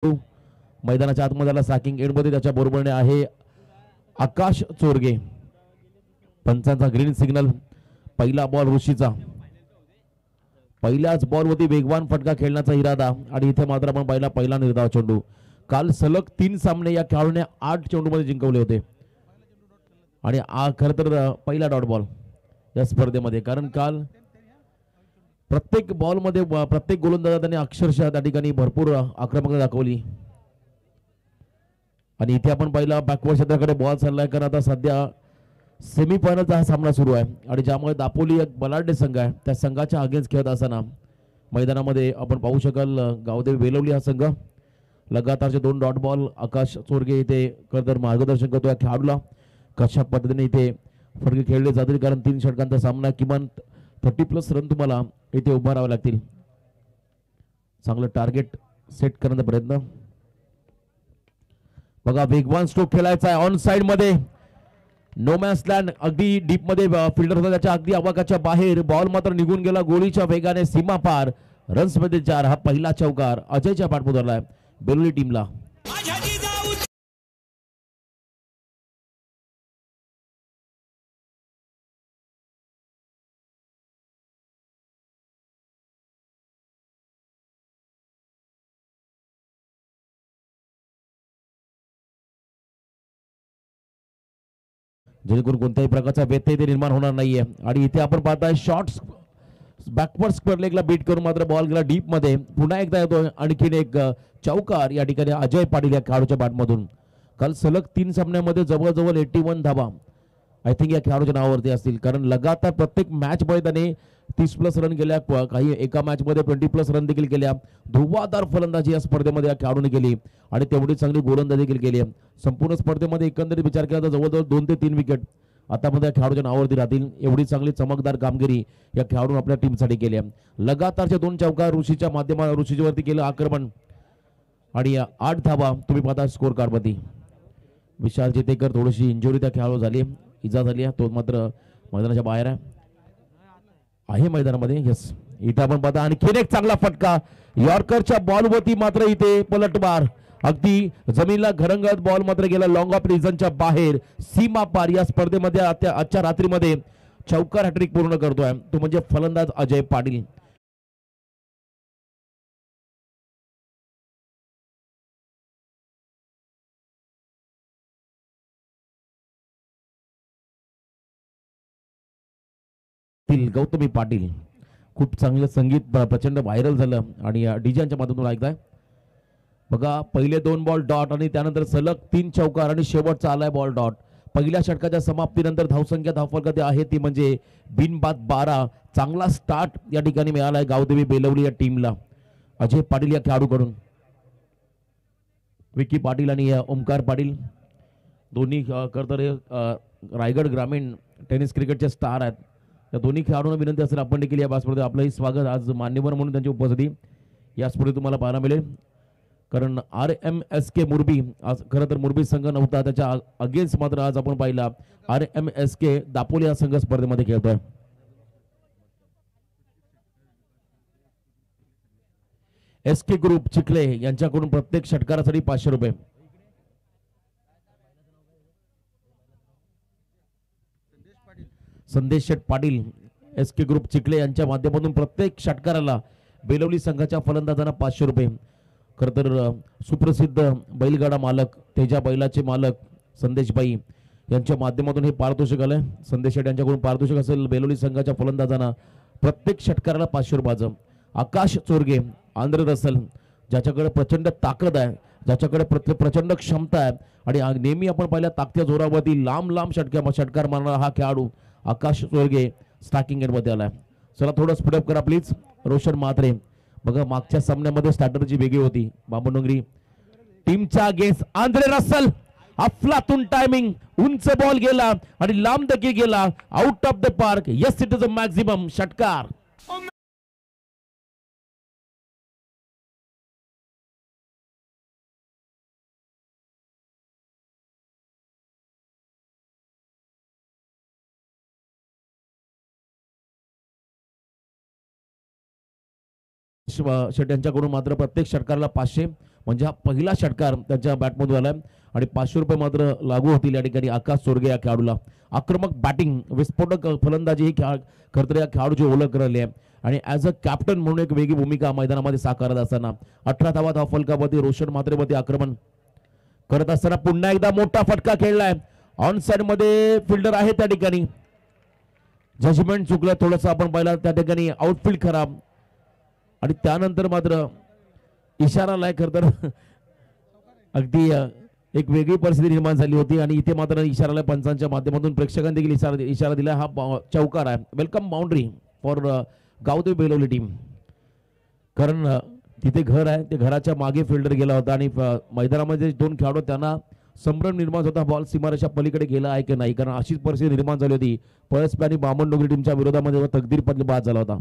मैदानाच्या आतमध्ये सॅकिंग एंडमध्ये त्याच्या बरोबरने आहे आकाश चोरगे. पंचांचा ग्रीन सिग्नल. पहिला बॉल ऋषीचा. पहिल्याच बॉलवरती वेगवान फटका खेळण्याचा इरादा आणि इथे मात्र आपण पहिला निर्धाव चेंडू. काल सलग 3 सामने या खेळाडूने 8 चेंडूमध्ये जिंकवले होते आणि खरं तर पहिला डॉट बॉल या स्पर्धेमध्ये. कारण काल प्रत्येक बॉलमध्ये प्रत्येक गोलंदाजा त्यांनी अक्षरशः त्या ठिकाणी भरपूर आक्रमकता दाखवली आणि इथे आपण पहिला बॅकवर्ड क्षेत्राकडे बॉल चाललाय. कारण आता सध्या सेमीफायनलचा हा सामना सुरू आहे आणि ज्यामुळे दापोली एक बलाढ्य संघ आहे त्या संघाच्या अगेन्स्ट खेळत असताना मैदानामध्ये आपण पाहू शकाल गावदेवी बेलवली हा संघ लगातारचे 2 डॉट बॉल. आकाश चोरगे इथे खरं मार्गदर्शन करतो या खेळाडूला कशा पद्धतीने इथे फटके खेळले जातील. कारण 3 षटकांचा सामना किमान 30+ रन तुम्हाला इथे उभा राहावे लागतील. चांगलं टार्गेट सेट करण्याचा प्रयत्न. बघा वेगवान स्ट्रोक खेळायचा आहे ऑन साइड मध्ये. नो मॅन्स लँड अगदी डीप मध्ये फिल्डर होता त्याच्या अगदी आवाकाच्या बाहेर. बॉल मात्र निघून गेला गोळीच्या वेगाने सीमा पार. रन्स मध्ये 4. हा पहिला चौकार अजयच्या पाठपुराला बेलुली टीमला. जेणेकरून कोणत्याही प्रकारचा व्यत्यय इथे निर्माण होणार नाहीये. आणि इथे आपण पाहताय शॉर्ट्स बॅकवर्ड स्क्वेअर लेगला बीट करून मात्र बॉल गेला डीप मध्ये. पुन्हा एकदा येतो आणखीन एक चौकार या ठिकाणी अजय पाटील या खेळाडूच्या बॅटमधून. काल सलग 3 सामन्यामध्ये जवळजवळ 81 धावा आय थिंक या खेळाडूच्या नावावरती असतील. कारण लगातार प्रत्येक मॅच मध्ये त्याने 30+ रन केल्या. काही एका मॅच मध्ये 20+ रन देखील केल्या. धुव्वाधार फलंदाजी या स्पर्धेमध्ये या खेळाडूने केली आणि तेवढी चांगली गोलंदाजी देखील केली. संपूर्ण स्पर्धेमध्ये एकंदरीत विचार केला तर जवळजवळ 2 ते 3 विकेट आतामध्ये या खेळाडूच्या नावावरती राहतील. एवढी चांगली चमकदार कामगिरी या खेळाडून आपल्या टीमसाठी केली. लगातारचे 2 चौकार ऋषीच्या माध्यमातून ऋषीवरती केलं आक्रमण आणि 8 धावा तुम्ही पाहता स्कोर कार्ड मध्ये. विशाल जेतेकर थोडीशी इंजुरी त्या खेळाडू झाली, इजा झाली. तो मात्र मैदानाच्या बाहेर आहे मैदानामध्ये. यस इथे आपण पाहता आणखीन एक चांगला फटका यॉर्करच्या बॉलवरती मात्र इथे पलटवार. अगदी जमिनीला घरंगत बॉल मात्र गेला लॉंग ऑफ रिझनच्या बाहेर सीमा पार. या स्पर्धेमध्ये आजच्या रात्रीमध्ये चौकार हॅट्रिक पूर्ण करतोय तो म्हणजे फलंदाज अजय पाटील. गौतमी पाटील खूप चांगलं संगीत प्रचंड व्हायरल झालं आणि डीजेच्या माध्यमातून ऐकताय. बघा पहिले 2 बॉल डॉट आणि त्यानंतर सलग 3 चौकार आणि शेवटचा आलाय बॉल डॉट. पहिल्या षटकाच्या समाप्तीनंतर धावसंख्या धावफलक आहे ती म्हणजे बिनबाद 12. चांगला स्टार्ट या ठिकाणी मिळालाय गावदेवी बेलवली या टीमला अजय पाटील या खेळाडूकडून. विकी पाटील आणि ओमकार पाटील दोन्ही करतर रायगड ग्रामीण टेनिस क्रिकेटचे स्टार आहेत. या दोन्ही खेळाडूंना विनंती असेल आपण देखील या स्पर्धेत आपलंही स्वागत. आज मान्यवर म्हणून त्यांची उपस्थिती या स्पर्धेत तुम्हाला पाहायला मिळेल. कारण RMSK मुरबी आज खरं तर मुरबी संघ नव्हता त्याच्या अगेन्स्ट मात्र आज आपण पाहिला RMSK दापोली हा संघ स्पर्धेमध्ये खेळतोय. SK ग्रुप चिखले यांच्याकडून प्रत्येक षटकारासाठी 500 रुपये. संदेश शेठ पाटील SK ग्रुप चिखले यांच्या माध्यमातून प्रत्येक षटकाराला बेलवली संघाच्या फलंदाजांना 500 रुपये. खरं तर सुप्रसिद्ध बैलगाडा मालक तेजा बैलाचे मालक संदेशबाई यांच्या माध्यमातून हे पारितोषिक आलंय. संदेश शेठ यांच्याकडून पारितोषिक असेल बेलवली संघाच्या फलंदाजांना प्रत्येक षटकाराला 500 रुपयाचं. आकाश चोरगे आंध्र रसल ज्याच्याकडे प्रचंड ताकद आहे, ज्याच्याकडे प्रचंड क्षमता आहे आणि नेहमी आपण पाहिल्या ताकदीच्या जोरावरती लांब लांब षटकार मारणारा हा खेळाडू आकाश चोरगे स्ट्रायकिंग एंडमध्ये आलाय. चला थोडं स्पीडअप करा प्लीज. रोशन म्हात्रे बघा मागच्या सामन्यामध्ये स्टार्टरची वेगळी होती. बाबनडोंगरी टीमच्या अगेन्स्ट आंध्रे रसल अफलातून टायमिंग. उंच बॉल गेला आणि लांब देखील गेला out of the park. Yes it is a maximum षटकार. शेट यांच्याकडून मात्र प्रत्येक षटकाराला 500 म्हणजे हा पहिला षटकार त्यांच्या बॅटमधून आलाय आणि 500 रुपये मात्र लागू होतील या ठिकाणी आकाश चोरगे या खेळाडूला. आक्रमक बॅटिंग विस्फोटक फलंदाजी ही खरं तर या खेळाडूची ओळख राहिली आहे आणि ॲज अ कॅप्टन म्हणून एक वेगळी भूमिका मैदानामध्ये साकारत असताना 18 धावा फलकावरती रोशन म्हात्रेवरती आक्रमण करत असताना पुन्हा एकदा मोठा फटका खेळलाय. ऑन साइड मध्ये फिल्डर आहे त्या ठिकाणी, जजमेंट चुकलं थोडंसं आपण पाहिलं त्या ठिकाणी, आउटफील्ड खराब आणि त्यानंतर मात्र इशारा लाय खरं तर अगदी एक वेगळी परिस्थिती निर्माण झाली होती आणि इथे मात्र इशाराला पंचांच्या माध्यमातून प्रेक्षकांनी देखील इशारा दिला. हा चौकार आहे. Welcome boundary for Gavdevi Belavali team. कारण तिथे घर आहे, ते घराच्या मागे फिल्डर गेला होता आणि मैदानामध्ये 2 खेळाडू त्यांना संभ्रम निर्माण होता बॉल सीमारेषा पलीकडे गेला आहे की नाही, कारण अशीच परिस्थिती निर्माण झाली होती. पळसपे आणि बामणडोंगरी टीमच्या विरोधामध्ये तकदीर पडले बाद झाला होता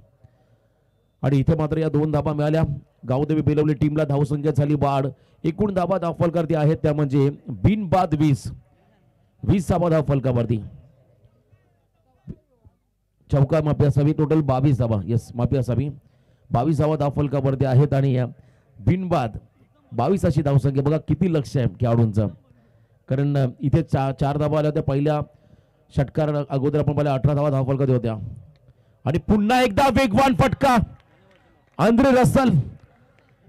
आणि इथे मात्र या 2 धाबा मिळाल्या. गावदेवी बेलवली टीमला धावसंख्या झाली वाढ. एकूण धाबा धावफलकावरती आहेत त्या म्हणजे बिनबाद 20 धाबा धावफलकावरती. चौका माफी असावी, टोटल 22 धाबा, यस माफी असावी, 22 धावा धावफलकावरती आहेत आणि बिनबाद 22 अशी धावसंख्या. बघा किती लक्ष आहे खेळाडूंचं, कारण इथे 4 धाबा आल्या होत्या पहिल्या षटकार अगोदर आपण पाहिल्या 18 धावा धावफलकावरती होत्या आणि पुन्हा एकदा वेगवान फटका. आंद्रे रसल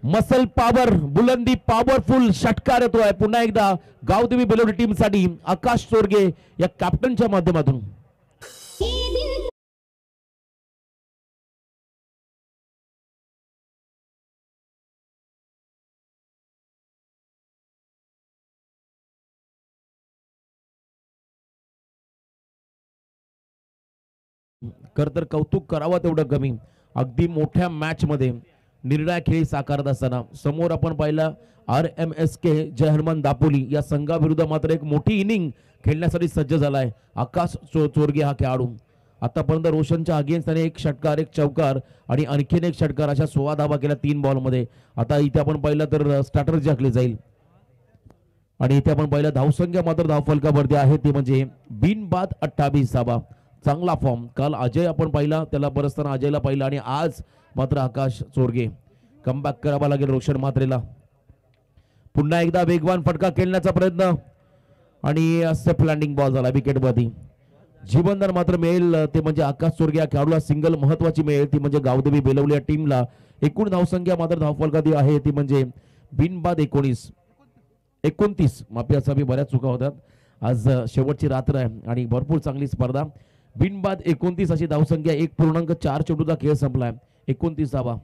मसल पॉवर बुलंदी पॉवरफुल षटकार येतोय पुन्हा एकदा गावदेवी बेलवली टीम साठी आकाश चोरगे या कॅप्टनच्या माध्यमातून. तर कौतुक करावं तेवढं कमी. अगदी मोठ्या मॅच मध्ये निर्णायक खेळी साकारत असताना समोर आपण पाहिलं RMSK जय हनुमान दापोली या संघाविरुद्ध मात्र एक मोठी इनिंग खेळण्यासाठी सज्ज झालाय आकाश चोरगे हा खेळाडू. आतापर्यंत रोशनच्या अगेन्स्ट त्याने 1 षटकार 1 चौकार आणि आणखीन 1 षटकार अशा 16 धावा केल्या 3 बॉलमध्ये. आता इथे आपण पाहिलं तर स्ट्रॅटर्जी आखली जाईल आणि इथे आपण पाहिलं धावसंख्या मात्र धावफलकावरती आहे ती म्हणजे बिनबाद 28 धावा. चांगला फॉर्म. काल अजय आपण पाहिला, त्याला बरसताना अजयला पाहिलं आणि आज मात्र आकाश चोरगे. कमबॅक करावा लागेल रोशन म्हात्रेला. पुन्हा एकदा वेगवान फटका खेळण्याचा प्रयत्न आणि सेफ लँडिंग बॉल झाला विकेटवरती. जीवनदान मात्र मिळेल ते म्हणजे आकाश चोरगे या खेळाडूला सिंगल महत्वाची मिळेल ती म्हणजे गावदेवी बेलवली या टीमला. एकूण धावसंख्या मात्र धावफलकावरती आहे ती म्हणजे बिनबाद 29 माफी असावी, बऱ्याच चुका होतात. आज शेवटची रात्र आहे आणि भरपूर चांगली स्पर्धा. बिनबाद 29 अशी धावसंख्या. 1.4 चेंडूचा खेळ संपलाय. 29 धावा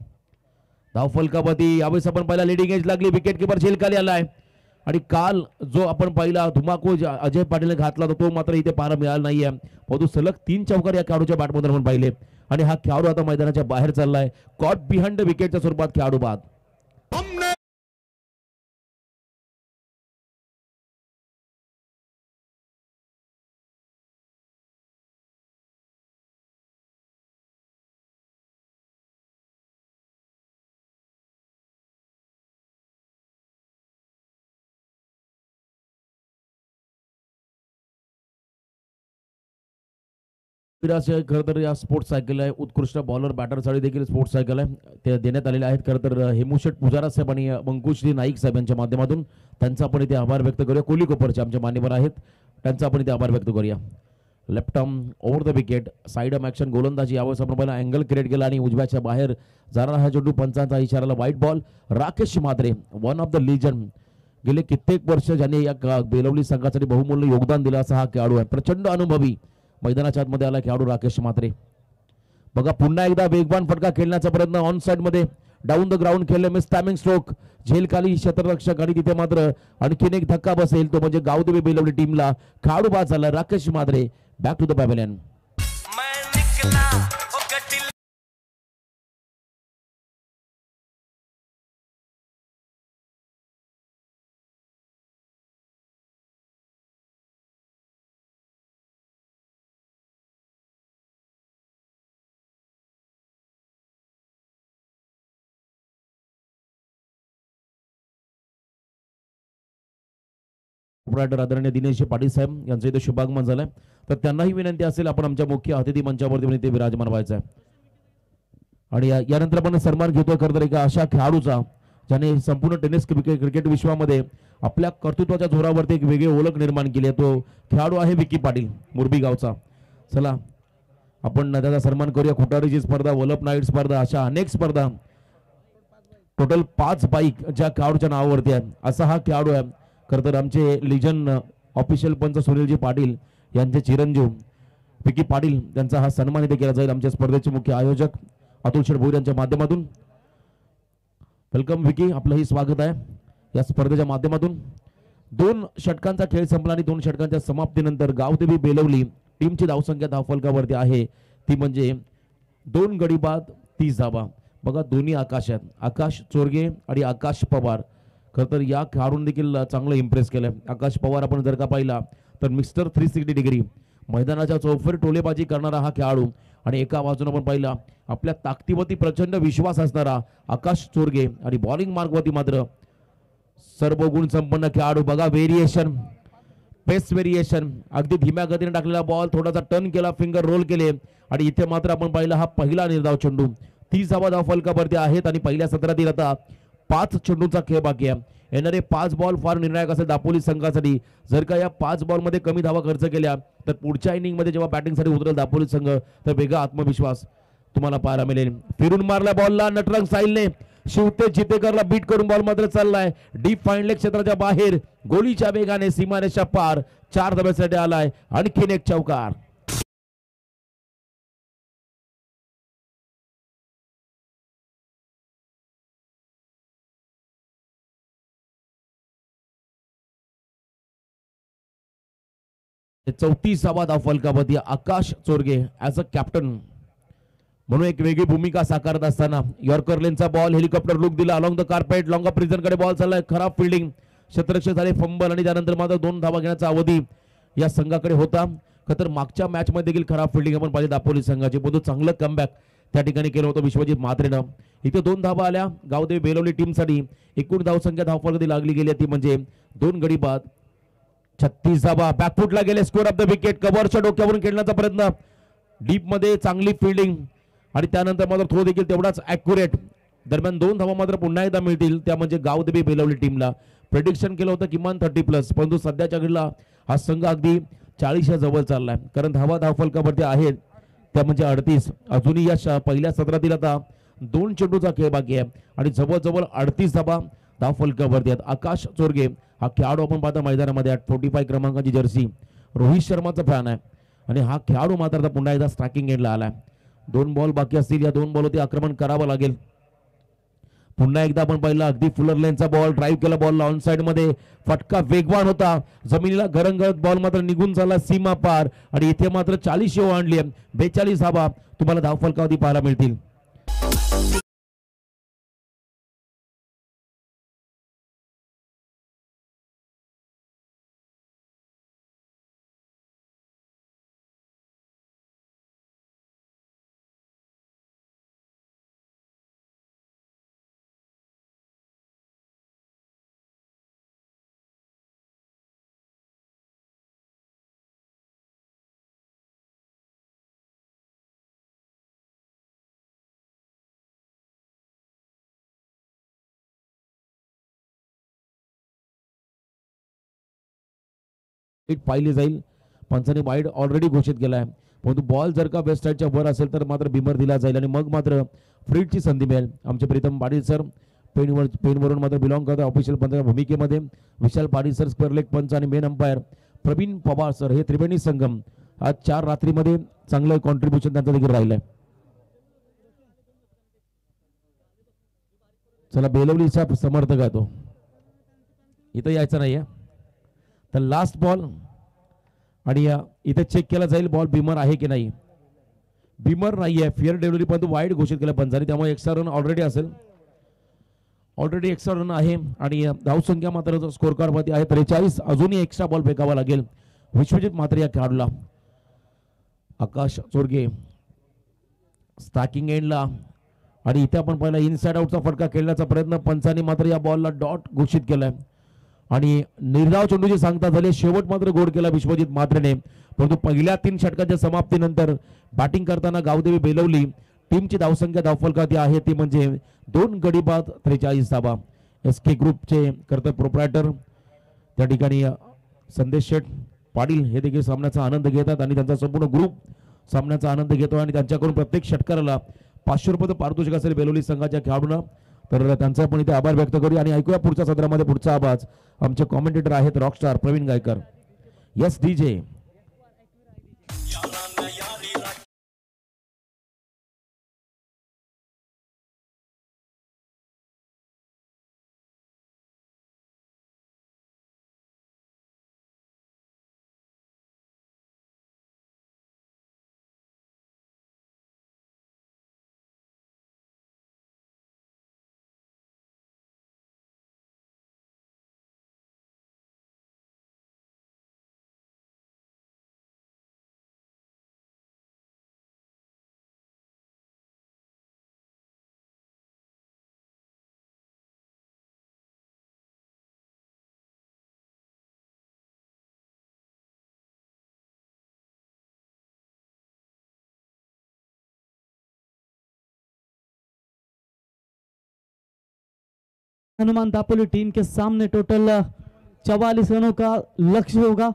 धावफलकावरती. यावेळेस आपण पाहिला लिडिंग एज लागली, विकेट किपर झेलखाली आलाय आणि काल जो आपण पाहिला धुमाकूळ अजय पाटीलने घातला तो मात्र इथे पाहायला मिळाला नाहीये. परंतु सलग 3 चौकार या खेळाडूच्या बॅटमधून आपण पाहिले आणि हा खेळाडू आता मैदानाच्या बाहेर चाललाय. कॉट बिहाइंड विकेटच्या स्वरूपात खेळाडू बाद. खरं तर या स्पोर्ट्स सायकल आहे उत्कृष्ट बॉलर बॅटरसाठी देखील स्पोर्ट्स सायकल आहे ते देण्यात आलेले आहेत. खरं तर हेमूशेठ पुजारा साहेब आणि मंकुश्री नाईक साहेब यांच्या माध्यमातून त्यांचा आपण इथे आभार व्यक्त करूया. कोहली कोपरचे आमचे मान्यवर आहेत त्यांचा आपण इथे आभार व्यक्त करूया. Left arm over the wicket side arm action गोलंदाजी. यावेळेस आपण पहिला अँगल क्रिएट केला आणि उजव्याच्या बाहेर जाणारा हा चेंडू पंचांचा इशाराला white ball. Rakesh Mhatre one of the legend, गेले कित्येक वर्ष ज्यांनी या बेलवली संघासाठी बहुमूल्य योगदान दिलं असा हा खेळाडू आहे. प्रचंड अनुभवी मैदानाच्या आतमध्ये आला खेळाडू राकेश म्हात्रे. बघा पुन्हा एकदा वेगवान फटका खेळण्याचा प्रयत्न ऑन साइड मध्ये डाऊन द ग्राउंड खेळले मिस टायमिंग स्ट्रोक झेलखाली क्षेत्ररक्षक आणि तिथे मात्र आणखीन एक धक्का बसेल तो म्हणजे गावदेवी बेलवली टीमला खेळाडू बाद झाला Rakesh Mhatre. Back to the pavilion. Operator आदरणीय दिनेश पाटील साहेब यांचं इथे शुभागमन झालंय तर त्यांनाही विनंती असेल आपण आमच्या मुख्य अतिथी मंचावरती ते विराजमान व्हायचं आहे. आणि यानंतर आपण सन्मान घेतोय खरं तर एका अशा खेळाडूचा ज्याने संपूर्ण टेनिस क्रिकेट विश्वामध्ये आपल्या कर्तृत्वाच्या जोरावरती एक वेगळी ओळख निर्माण केली आहे. तो खेळाडू आहे विकी पाटील मुरबी गावचा. चला आपण त्याचा सन्मान करूया. खुटारीची स्पर्धा, वलप नाईट स्पर्धा, अशा अनेक स्पर्धा, टोटल 5 बाईक ज्या खेळाडूच्या नावावरती आहे असा हा खेळाडू आहे. खरं तर आमचे लिजन ऑफिशियल पंच सुनीलजी पाटील यांचे चिरंजीव विकी पाटील त्यांचा हा सन्मान इथे केला जाईल आमच्या स्पर्धेचे मुख्य आयोजक अतुल शेठ भोईर यांच्या माध्यमातून. वेलकम विकी, आपलंही स्वागत आहे या स्पर्धेच्या माध्यमातून. 2 षटकांचा खेळ संपला आणि 2 षटकांच्या समाप्तीनंतर गावदेवी बेलवली टीमची धावसंख्या धावफलकावरती आहे ती म्हणजे 2 गडी बाद 30 धावा. बघा दोन्ही आकाश आहेत, आकाश चोरगे आणि आकाश पवार. खरं तर या खेळाडूंनी देखील चांगलं इम्प्रेस केलं. आकाश पवार आपण जर का पाहिला तर मिस्टर 360 डिग्री मैदानाच्या चौफेर टोलेबाजी करणारा हा खेळाडू आणि एका बाजूने आपण पाहिला आपल्या ताकदीवरती प्रचंड विश्वास असणारा आकाश चोरगे आणि बॉलिंग मार्गवरती मात्र सर्व गुण संपन्न खेळाडू. बघा व्हेरिएशन, पेस व्हेरिएशन, अगदी धीम्या गतीने टाकलेला बॉल थोडासा टर्न केला, फिंगर रोल केले आणि इथे मात्र आपण पाहिला हा पहिला निर्धाव चेंडू. 30 धावा धावफलकावरती आहेत आणि पहिल्या सत्रातील आता 5 चेंडूंचा खेळ बाकी आहे. येणारे 5 बॉल फार निर्णायक असेल दापोली संघासाठी. जर का या 5 बॉलमध्ये कमी धावा खर्च केल्या तर पुढच्या इनिंगमध्ये जेव्हा बॅटिंगसाठी उतरेल दापोली संघ तर वेगळा आत्मविश्वास तुम्हाला पाहायला मिळेल. फिरून मारल्या बॉलला नटरंग साहिलने शिवतेज जितेकरला बीट करून बॉल मात्र चाललाय डीप फाईन लेग क्षेत्राच्या बाहेर, गोलीच्या वेगाने सीमारेषा पार. 4 धाब्यासाठी आलाय, आणखीन एक चौकार. चौतीसावा धावफलकावरती आकाश चोरगे ऍज अ कॅप्टन म्हणून एक वेगळी भूमिका साकारत असताना यॉर्कर लेनचा बॉल, हेलिकॉप्टर लुक दिला along the carpet, long prison कडे बॉल चाललाय, खराब फिल्डिंग, क्षेत्ररक्षक झाले फंबल आणि त्यानंतर मात्र 2 धावा घेण्याचा अवधी या संघाकडे होता. खतर मागच्या मॅच मध्ये देखील खराब फिल्डिंग आपण पाहिली दापोली संघाची, परंतु चांगलं कमबॅक त्या ठिकाणी केलं होतं विश्वजित म्हात्रेनं. इथे 2 धावा आल्या गावदेवी बेलवली टीमसाठी. एकूण धावसंख्या धावफलकावरती लागली गेली ती म्हणजे 2 गडी बाद 36 धावा. बॅकफुटला गेले, स्कोर ऑफ द विकेट, कव्हरच्या डोक्यावरून खेळण्याचा प्रयत्न, डीप मध्ये चांगली फिल्डिंग आणि त्यानंतर मात्र थ्रो देखील तेवढाच ॲक्युरेट. दरम्यान 2 धावा मात्र पुन्हा एकदा मिळतील त्या म्हणजे गावदेवी बेलवली टीमला. प्रेडिक्शन केलं होतं किमान 30+, परंतु सध्याच्या घडीला हा संघ अगदी 40 जवळ चाललाय, कारण धावा धावफलकावरती आहेत त्या म्हणजे 38. अजूनही या पहिल्या सत्रातील आता 2 चेंडूचा खेळ बाकी आहे आणि जवळजवळ 38 धावा धावफलकावरती आहेत. आकाश चोरगे हा खेळाडू आपण पाहता मैदानामध्ये 45 क्रमांकाची जर्सी, रोहित शर्माचा फॅन आहे आणि हा खेळाडू मात्र आता पुन्हा एकदा स्ट्रायकिंग एंडला आलाय. 2 बॉल बाकी असतील, या 2 बॉलवरती आक्रमण करावं लागेल. पुन्हा एकदा आपण पाहिलं अगदी फुलर लेनचा बॉल, ड्राईव्ह केला बॉलला ऑन साइड मध्ये, फटका वेगवान होता, जमिनीला गरंगळत बॉल मात्र निघून झाला सीमा पार आणि इथे मात्र 40 आणली. 42 धावा तुम्हाला धावफलकावरती पाहायला मिळतील. पाहिली जाईल, पंचाने वाईड ऑलरेडी घोषित केला आहे, परंतु बॉल जर का वेस्ट साईडच्या वर असेल तर मात्र बिमर दिला जाईल आणि मग मात्र फ्रीडची संधी मिळेल. आमचे प्रीतम पाटील सर पेनवरून मात्र बिलॉंग करतात ऑफिशियल पंचाच्या भूमिकेमध्ये. Vishal Patil sir square leg पंच आणि main umpire Pravin Pawar sir, हे त्रिवेणी संगम आज 4 रात्रीमध्ये चांगलं कॉन्ट्रीब्युशन त्यांचं देखील राहिलंय. चला बेलवलीचा समर्थक आहे तो, इथं यायचा नाहीये. तर लास्ट बॉल आणि इथे चेक केला जाईल बॉल बिमर आहे की नाही. बिमर नाहीये, फेअर डिलिव्हरी परंतु वाईड घोषित केलं पंचाने, त्यामुळे एक्स्ट्रा रन ऑलरेडी असेल, ऑलरेडी एक्स्ट्रा रन आहे आणि धावसंख्या मात्र स्कोर कार्ड मध्ये आहे 43. अजूनही एक्स्ट्रा बॉल फेकावा लागेल विश्वजित म्हात्रे या खेळाडूला. आकाश चोरगे स्टॅकिंग एंडला आणि इथे आपण पहिला इनसाइड आउटचा फटका खेळण्याचा प्रयत्न, पंचाने मात्र या बॉलला डॉट घोषित केलाय आणि निर्धाव चेंडूची सांगता झाली. शेवट मात्र गोड केला विश्वजित म्हात्रेने, परंतु पहिल्या 3 षटकांच्या समाप्तीनंतर बॅटिंग करताना गावदेवी बेलवली टीमची धावसंख्या धावफलकात आहे ती म्हणजे 2 गडी बाद 43 धावा. एसके ग्रुपचे कर्तव्य प्रोप्रायटर त्या ठिकाणी संदेश शेठ पाटील हे देखील सामन्याचा आनंद घेतात आणि त्यांचा संपूर्ण ग्रुप सामन्याचा आनंद घेतो आणि त्यांच्याकडून प्रत्येक षटकाराला 500 रुपये पारितोषिक असेल बेलोली संघाच्या खेळाडूंना. तर त्यांचा पण इथे आभार व्यक्त करूया आणि ऐकूया पुढच्या सदरामध्ये पुढचा आवाज. आमचे कॉमेंटेटर आहेत rockstar Praveen Gaikar. Yes DJ. Hanuman Dapoli team के सामने टोटल 44 रनों का लक्ष्य होगा।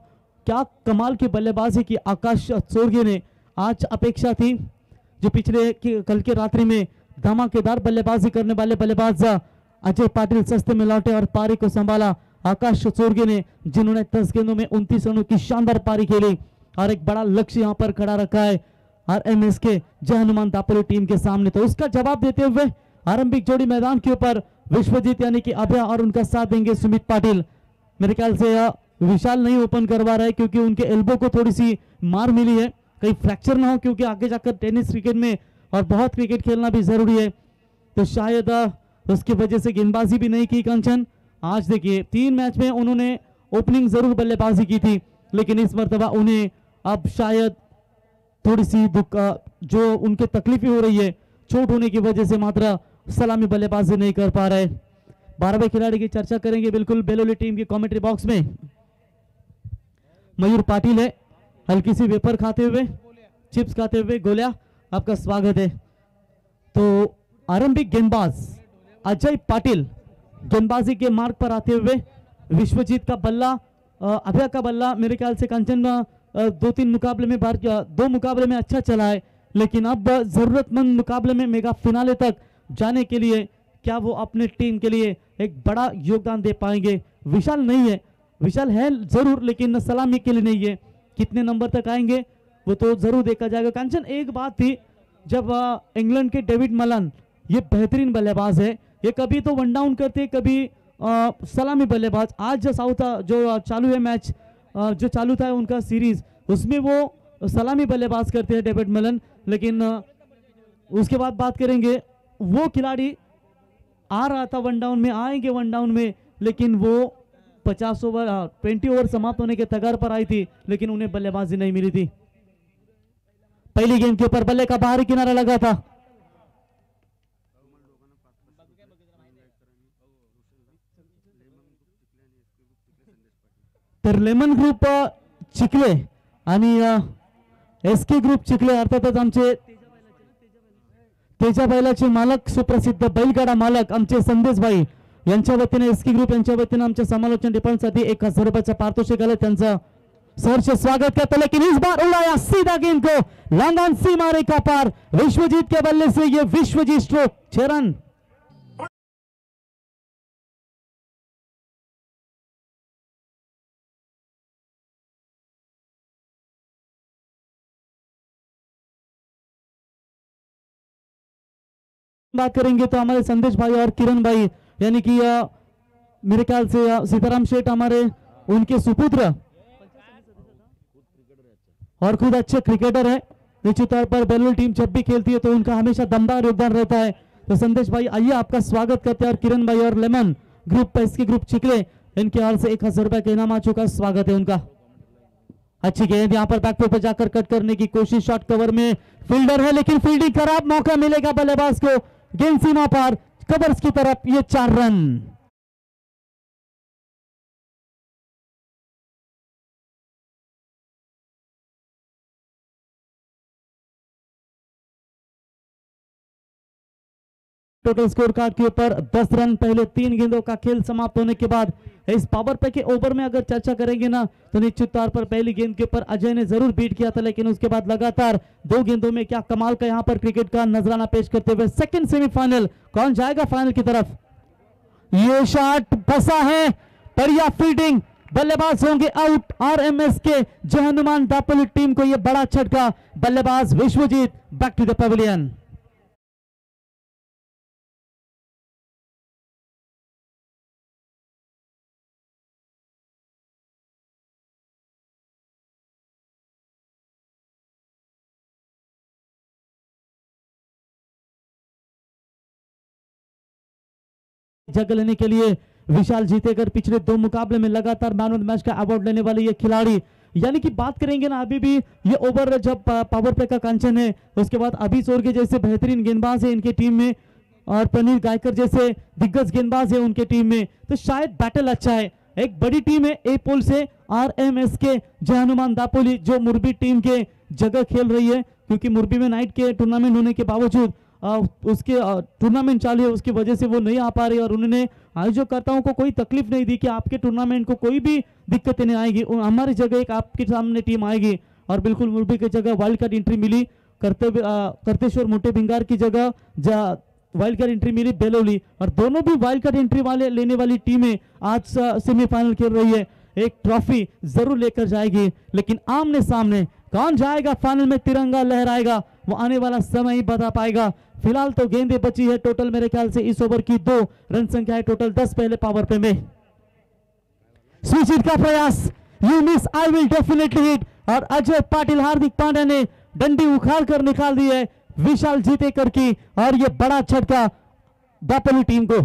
क्या कमाल की बल्लेबाजी की आकाश चोरगे ने आज अपेक्षा थी जो पिछले कल के रात्रि में धमाकेदार बल्लेबाजी करने वाले बल्लेबाज अजय पाटिल सस्ते में लौटे और पारी को संभाला। आकाश चोरगे ने जिन्होंने 10 गेंदों में 29 रनों की शानदार पारी खेली और एक बड़ा लक्ष्य यहां पर खड़ा रखा है आरएमएस के जय हनुमान दापोली टीम के सामने। तो उसका जवाब देते हुए आरंभिक जोड़ी मैदान के ऊपर विश्वजीत यानी कि अभय और उनका साथ देंगे सुमित पाटिल। मेरे ख्याल से विशाल नहीं ओपन करवा रहे क्योंकि उनके एल्बो को थोड़ी सी मार मिली है, कहीं फ्रैक्चर ना हो क्योंकि आगे जाकर टेनिस क्रिकेट में और बहुत क्रिकेट खेलना भी जरूरी है। तो शायद उसकी वजह से गेंदबाजी भी नहीं की कंचन। आज देखिए 3 मैच में उन्होंने ओपनिंग जरूर बल्लेबाजी की थी लेकिन इस मर्तबा उन्हें अब शायद थोड़ी सी दुख जो उनके तकलीफें हो रही है चोट होने की वजह से मात्र सलामी बल्लेबाजी नहीं कर पा रहे। 12वें खिलाड़ी की चर्चा करेंगे बिल्कुल बेलोली टीम के कमेंट्री बॉक्स में। मयूर पाटिल है हल्की सी वेपर खाते हुए, चिप्स खाते हुए। गोलिया आपका स्वागत है। तो आरंभिक गेंदबाज अजय पाटिल गेंदबाजी के मार्ग पर आते हुए विश्वजीत का बल्ला, अभय का बल्ला मेरे ख्याल से कंचन 2 मुकाबले में अच्छा चला है लेकिन अब जरूरतमंद मुकाबले में मेगा फिनाले तक जाने के लिए क्या वो अपने टीम के लिए एक बड़ा योगदान दे पाएंगे। विशाल नहीं है, विशाल है जरूर लेकिन सलामी के लिए नहीं है। कितने नंबर तक आएंगे वो तो जरूर देखा जाएगा। कंचन एक बात थी जब इंग्लैंड के डेविड मलन ये बेहतरीन बल्लेबाज है, ये कभी तो वन डाउन करते कभी सलामी बल्लेबाज। आज जो जो चालू है मैच जो चालू था उनका सीरीज उसमें वो सलामी बल्लेबाज करते हैं डेविड मलन। लेकिन उसके बाद बात करेंगे वो खिलाड़ी आ रहा था वन डाउन में, आएंगे वन डाउन में लेकिन वो 20 ओवर समाप्त होने के कगार पर आई थी लेकिन उन्हें बल्लेबाजी नहीं मिली थी। पहली गेंद के ऊपर बल्ले का बाहरी किनारा लगा था। तर लेमन ग्रुप चिखले आणि एसके ग्रुप चिखले अर्थातच आमचे तेजा बैलाचे मालक सुप्रसिद्ध बैलगाडा मालक आमचे संदेश भाई यांच्या वतीने एसके ग्रुप यांच्या वतीने आमच्या समालोचन टिप्पणीसाठी 1000 रुपयाचा पारितोषिक आले, त्यांचं सहर्ष स्वागत करते। लेकिन इस बार उड़ाया सीधा गेंद को लंदन सीमा रेखा पार। विश्वजीत के बल्ले से ये विश्वजीत स्ट्रोक 6 रन। बात करेंगे तो हमारे संदेश भाई और किरण भाई यानी कि मेरे ख्याल से सीताराम शेठ हमारे उनके सुपुत्र और खुद अच्छे क्रिकेटर है। निश्चित तौर पर बेलोली टीम जब भी खेलती है तो उनका हमेशा दमदार योगदान रहता है। तो संदेश भाई आइए आपका स्वागत करते हैं और किरण भाई और लेमन ग्रुप इसके ग्रुप चिखले इनके हाल से 1000 रुपए का इनाम आ चुका, स्वागत है उनका। अच्छी गेंद यहाँ पर बैकफुट पर जाकर कट करने की कोशिश, शॉट कवर में फील्डर है लेकिन फील्डिंग खराब, मौका मिलेगा बल्लेबाज को, गेंद सीमा पार कवर्स की तरफ, ये 4 रन। टोटल स्कोर कार्ड के ऊपर 10 रन पहले 3 गेंदों का खेल समाप्त होने के बाद इस पावर प्ले के ओवर में अगर चर्चा करेंगे ना तो निश्चित तौर पर पहली गेंद के ऊपर अजय ने जरूर बीट किया था, लेकिन उसके बाद लगातार 2 गेंदों में क्या कमाल का यहां पर क्रिकेट का नजराना पेश करते हुए सेकंड सेमीफाइनल, कौन जाएगा फाइनल की तरफ। ये शॉट फंसा है, बढ़िया फील्डिंग, बल्लेबाज होंगे आउट। आरएमएस के जय हनुमान दापोली टीम को यह बड़ा झटका, बल्लेबाज Vishwajeet back to the pavilion. जगह लेने के लिए विशाल जीतेकर पिछले 2 मुकाबले में लगातार मैन ऑफ द मैच का अवार्ड लेने वाले ये खिलाड़ी, यानी कि बात करेंगे ना अभी भी ये ओवर जब पावर प्ले का कंचन है, उसके बाद अभी सोर के जैसे बेहतरीन गेंदबाज है इनके टीम में और प्रणीत गायकर जैसे दिग्गज गेंदबाज है उनके टीम में, तो शायद बैटल अच्छा है। एक बड़ी टीम है ए पोल से आरएमएस के जय हनुमान दापोली जो मुरबी टीम के जगह खेल रही है, क्योंकि मुरबी में नाइट के टूर्नामेंट होने के बावजूद उसके टूर्नामेंट चालू है, उसकी वजह से वो नहीं आ पा रही और उन्होंने आयोजकर्ताओं को कोई तकलीफ नहीं दी कि आपके टूर्नामेंट को कोई भी दिक्कतें नहीं आएगी, हमारी जगह एक आपके सामने टीम आएगी। और बिल्कुल मुरबी की जगह वाइल्ड कार्ड एंट्री मिली, करतेश्वर मोटे भिंगार की जगह वाइल्ड कार्ड एंट्री मिली बेलोली, और दोनों भी वाइल्ड कार्ड एंट्री वाले लेने वाली टीमें आज सेमीफाइनल खेल रही है। एक ट्रॉफी जरूर लेकर जाएगी, लेकिन आमने सामने कौन जाएगा फाइनल में, तिरंगा लहराएगा, वो आने वाला समय ही बता पाएगा। फिलहाल तो गेंदें बची है टोटल मेरे ख्याल से इस ओवर की 2 रन संख्या है टोटल 10 पहले पावर प्ले में। स्विच हिट का प्रयास, you miss I will definitely hit, और अजय पाटिल हार्दिक पांड्या ने डंडी उखाड़ कर निकाल दी है विशाल जीतेकर की, और ये बड़ा झटका दापोली टीम को।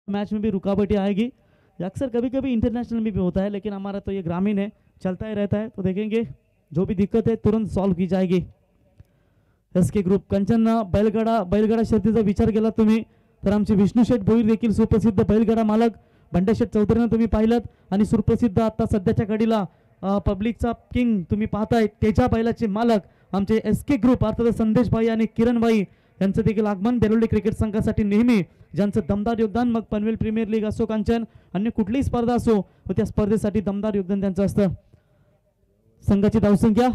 मैच में भी रुकावटें आएगी, अक्सर कभी कभी इंटरनेशनल में भी होता है, लेकिन हमारा तो ये ग्रामीण है, चलता ही रहता है, तो देखेंगे जो भी दिक्कत है तुरंत सॉल्व की जाएगी। एसके ग्रुप कंचन बैलगाडा शर्तीचा विचार केला तुम्ही तर आमचे विष्णू शेठ भोईर देखील सुप्रसिद्ध बैलगाडा मालक बंडे शेठ चौधरींना तुम्ही पाहिलं, आणि सुप्रसिद्ध आता सध्याच्या घडीला पब्लिकचा किंग तुम्ही पाहताय तेजा बैलाचे मालक आमचे एसके ग्रुप अर्थात संदेश भाई आणि किरण भाई यांचं देखील आगमन बेलोली क्रिकेट संघासाठी नेहमी ज्यांचं दमदार योगदान, मग पनवेल प्रीमियर लीग असो कांचन अन्य कुठलीही स्पर्धा असो व त्या स्पर्धेसाठी दमदार योगदान त्यांचं असतं। संघाची धावसंख्या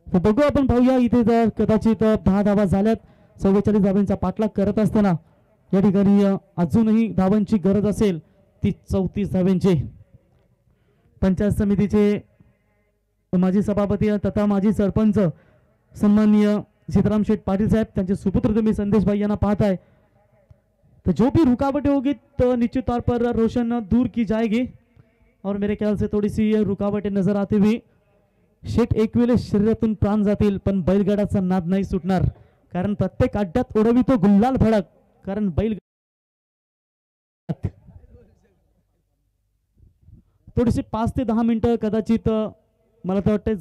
तो बघू आपण पाहूया इथे जर कदाचित 10 धावा झाल्यात, 44 धावांचा पाठलाग करत असताना या ठिकाणी अजूनही धावांची गरज असेल ती 34 धावांची। पंचायत समितीचे माजी सभापती तथा माजी सरपंच सन्माननीय सीताराम शेठ पाटिल साहब, त्यांचे सुपुत्र तुम्ही संदेश भाई यांना पाहताय, तो जो भी रुकावटें होगी तो निश्चित तौर पर रोशन दूर की जाएगी, और मेरे ख्याल से थोड़ी सी रुकावटें नजर आती हुई शेठ एक वेळे शरीरातून प्राण जातील पण बैलगाडाचा नाद नाही सुटणार, कारण प्रत्येक अड्ड्यात उडवितो गुल्लाल भडक, कारण बैल थोडीशी 5 ते 10 मिनिटं कदाचित मला तर वाटते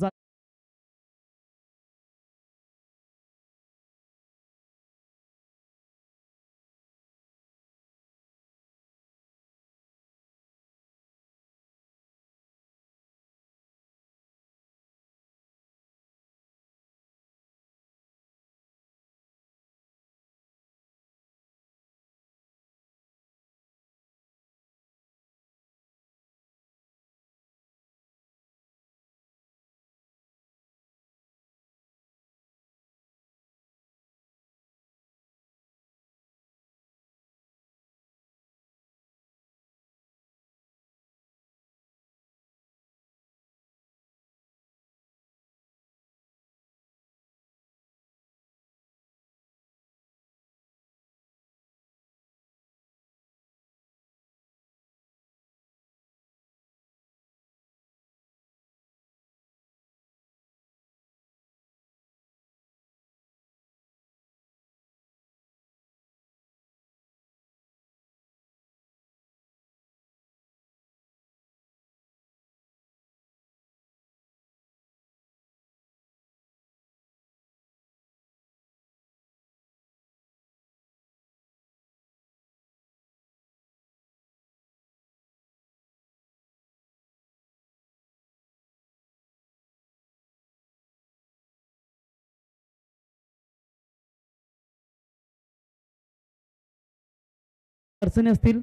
अडचणी असतील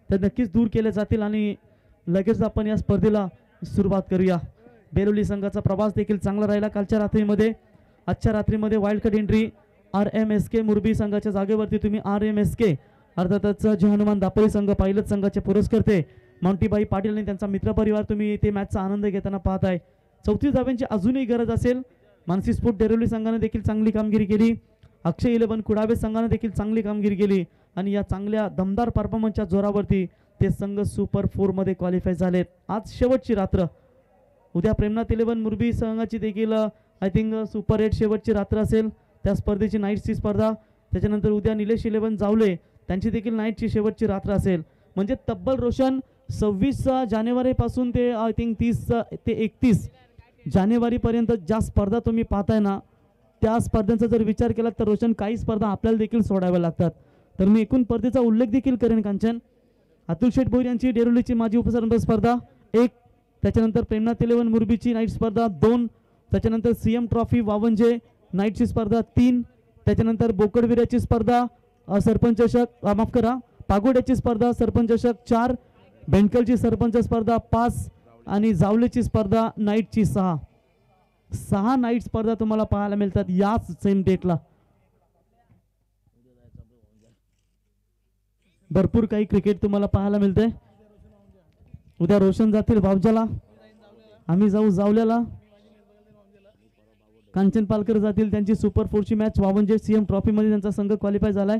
तर नक्कीच दूर केल्या जातील आणि लगेच आपण या स्पर्धेला सुरुवात करूया. बेलोली संघाचा प्रवास देखील चांगला राहिला कालच्या रात्रीमध्ये. आजच्या रात्रीमध्ये वाईल्ड कार्ड एंट्री RMSK मुरबी संघाच्या जागेवरती तुम्ही RMSK अर्थातच जे हनुमान दापोली संघ पायलट संघाचे पुरस्कर्ते माउंटीबाई पाटील आणि त्यांचा मित्रपरिवार तुम्ही ते मॅचचा आनंद घेताना पाहताय. 34 धाव्यांची अजूनही गरज असेल. मानसी स्पोर्ट डेरोली संघाने देखील चांगली कामगिरी केली. अक्षय 11 कुडाबे संघाने देखील चांगली कामगिरी केली आणि या चांगल्या दमदार परफॉर्मन्सच्या जोरावरती ते संघ सुपर 4 मध्ये क्वालिफाय झालेत. आज शेवटची रात्र. उद्या प्रेमनाथ 11 मुरबी संघाची देखील आय थिंक सुपर 8 शेवटची रात्र असेल. त्या स्पर्धेची नाईटची स्पर्धा. त्याच्यानंतर उद्या निलेश 11 जावले त्यांची देखील नाईटची शेवटची रात्र असेल. म्हणजे तब्बल रोशन 26 जानेवारीपासून ते आय थिंक 30 ते 31 जानेवारीपर्यंत ज्या स्पर्धा तुम्ही पाहताय ना त्या स्पर्धांचा जर विचार केला तर रोशन काही स्पर्धा आपल्याला देखील सोडाव्या लागतात. तर मी एकूण स्पर्धेचा उल्लेख देखील करेन. कांचन अतुल शेठ भोईर यांची डेरोलीची माजी उपसरपंच स्पर्धा 1, त्याच्यानंतर प्रेमनाथ 11 मुरबीची नाईट स्पर्धा 2, त्याच्यानंतर CM ट्रॉफी वावंजे नाईटची स्पर्धा 3, त्याच्यानंतर बोकडविऱ्याची स्पर्धा सरपंच चषक माफ करा पागोड्याची स्पर्धा सरपंच चषक 4, बेंडकलची सरपंच स्पर्धा 5 आणि जावलेची स्पर्धा नाईटची 6 नाईट स्पर्धा तुम्हाला पाहायला मिळतात याच सेम डेटला. भरपूर काही क्रिकेट तुम्हाला पाहायला मिळते. उद्या रोशन जातील वावजाला, आम्ही जाऊ जावल्याला. कांचन पालकर जातील त्यांची सुपर 4 ची मॅच वावंजे CM ट्रॉफी मध्ये त्यांचा संघ क्वालिफाय झालाय.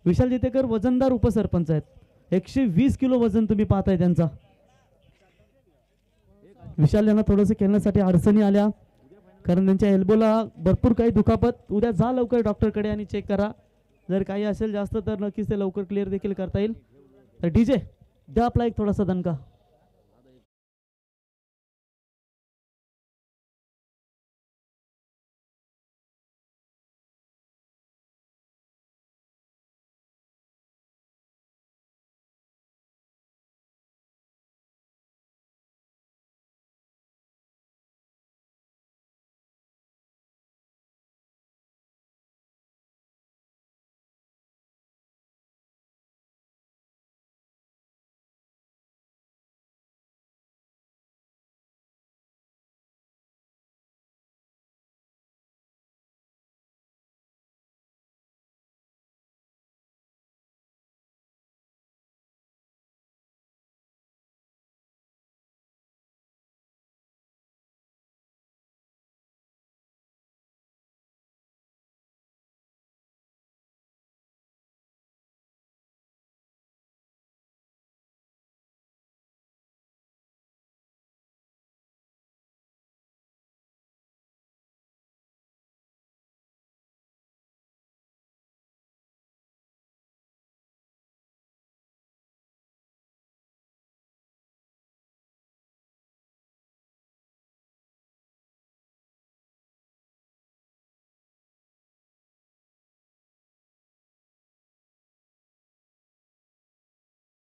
विशाल जितेकर वजनदार उपसरपंच आहेत. 120 किलो वजन तुम्ही पाहताय त्यांचा. विशाल यांना थोडंसं खेळण्यासाठी अडचणी आल्या कारण त्यांच्या एल्बोला भरपूर काही दुखापत. उद्या जा लवकर डॉक्टरकडे आणि चेक करा. जर काही असेल जास्त तर नक्कीच ते लवकर क्लिअर देखील करता येईल. तर DJ द्या आपला एक थोडासा दणका.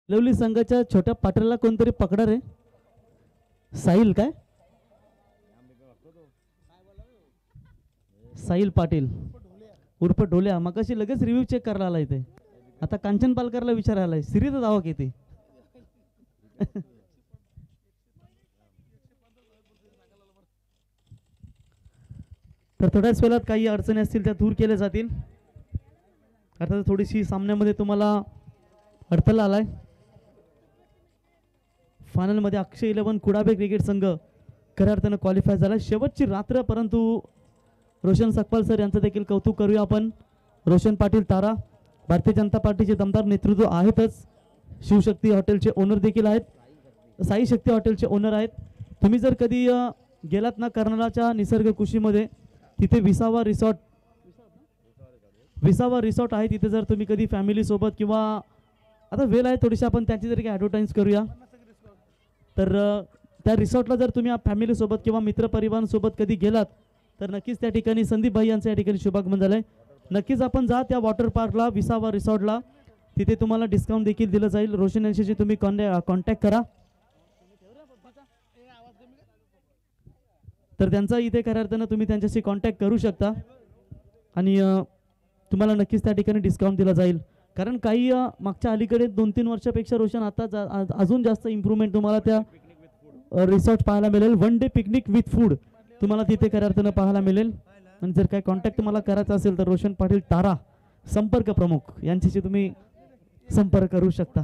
लवली संघाच्या छोट्या पाटराला कोणतरी पकडा रे. साहिल काय साहिल पाटील उर्फ ढोल्या मगाशी लगेच रिव्ह्यू चेक करायला आला इथे. आता कांचन पालकरला विचारायला सिरीज धावा किती. तर थोड्याच वेळात काही अडचणी असतील त्या दूर केल्या जातील. अर्थात थोडीशी सामन्यामध्ये तुम्हाला अडथळा आलाय. फायनल मध्ये अक्षय 11 कुडाबे क्रिकेट संघ खऱ्या अर्थानं क्वालिफाय झाला. शेवटची रात्र परंतु रोशन सकपाल सर यांचं देखील कौतुक करूया आपण. रोशन पाटील तारा भारतीय जनता पार्टीचे दमदार नेतृत्व आहेतच. शिवशक्ती हॉटेलचे ओनर देखील आहेत. साई शक्ती हॉटेलचे ओनर आहेत. तुम्ही जर कधी गेलात ना कर्नाळाच्या निसर्ग कुशीमध्ये तिथे विसावा रिसॉर्ट आहे. तिथे जर तुम्ही कधी फॅमिली सोबत किंवा आता वेळ आहे थोडीशी आपण त्याची जर काही ॲडव्हर्टाईज करूया तर त्या रिसॉर्टला जर तुम्ही फॅमिली सोबत किंवा मित्रपरिवारांसोबत कधी गेलात तर नक्कीच त्या ठिकाणी संदीप भाई यांचं या ठिकाणी शुभागमन झालंय. नक्कीच आपण जा त्या वॉटर पार्कला विसावा रिसॉर्टला. तिथे तुम्हाला डिस्काउंट देखील दिलं जाईल. रोशन यांच्याशी तुम्ही कॉन्टॅक्ट करा. तर त्यांचा इथे खऱ्या अर्थानं तुम्ही त्यांच्याशी कॉन्टॅक्ट करू शकता आणि तुम्हाला नक्कीच त्या ठिकाणी डिस्काउंट दिला जाईल. कारण काही मागच्या अलीकडे 2-3 वर्षापेक्षा रोशन आता अजून जास्त इम्प्रूव्हमेंट तुम्हाला त्या रिसॉर्ट पाहायला मिळेल. One day picnic with food तुम्हाला तिथे खऱ्या अर्थानं पाहायला मिळेल. आणि जर काही कॉन्टॅक्ट तुम्हाला करायचा असेल तर रोशन पाटील तारा संपर्क प्रमुख यांच्याशी तुम्ही संपर्क करू शकता.